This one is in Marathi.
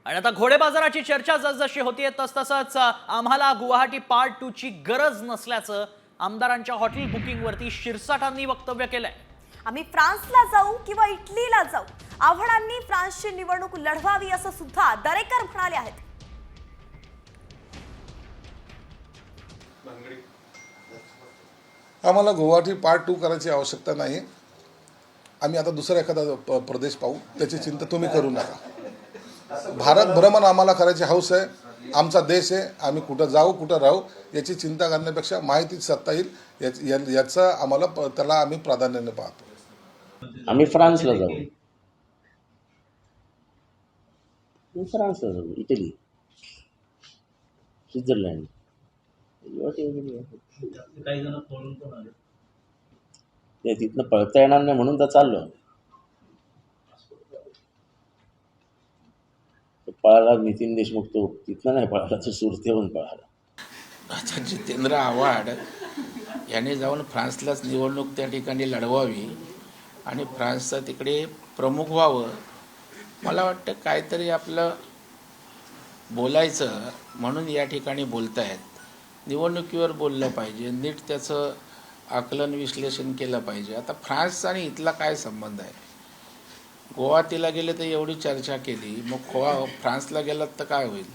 आणि आता घोडे बाजाराची चर्चा जसजशी होतीये तसतसंच आम्हाला गुवाहाटी पार्ट 2 ची गरज नसल्याचं आमदारांच्या हॉटेल बुकिंगवरती शिरसाटांनी वक्तव्य केलंय। आम्ही फ्रान्सला जाऊ किंवा इटलीला जाऊ, आव्हाडांनी फ्रान्सची निवडणूक लढवावी असं सुद्धा दरेकर म्हणाले आहेत। आम्हाला गुवाहाटी पार्ट 2 करायची आवश्यकता नाही। आम्ही आता दुसरा एखादा प्रदेश पाहू, त्याची चिंता तुम्ही करू नका। भारत भ्रमण आम्हाला करायची हौस आहे, आमचा देश आहे, आम्ही कुठं जाऊ कुठं राहू याची चिंता करण्यापेक्षा माहिती सत्ता येईल याचं आम्हाला त्याला आम्ही प्राधान्याने पाहतो। आम्ही फ्रान्सला जाऊ, फ्रान्सला जाऊ, इटली, स्वित्झर्लंड, काही जण पळून पण आले, ते तिथनं पळता येणार नाही म्हणून तर चाललो। पळाला नितीन देशमुख, तो तिथनं नाही पळाला, तो सुरतेहून पळाला। आता जितेंद्र आव्हाड याने जाऊन फ्रान्सलाच निवडणूक त्या ठिकाणी लढवावी आणि फ्रान्सचा तिकडे प्रमुख व्हावं। मला वाटतं काहीतरी आपलं बोलायचं म्हणून या ठिकाणी बोलतायत। निवडणुकीवर बोललं पाहिजे, नीट त्याचं आकलन विश्लेषण केलं पाहिजे। आता फ्रान्सचा आणि इथला काय संबंध आहे? गुवाहाटीला गेले तर एवढी चर्चा केली, मग फ्रान्सला गेलात तर काय होईल?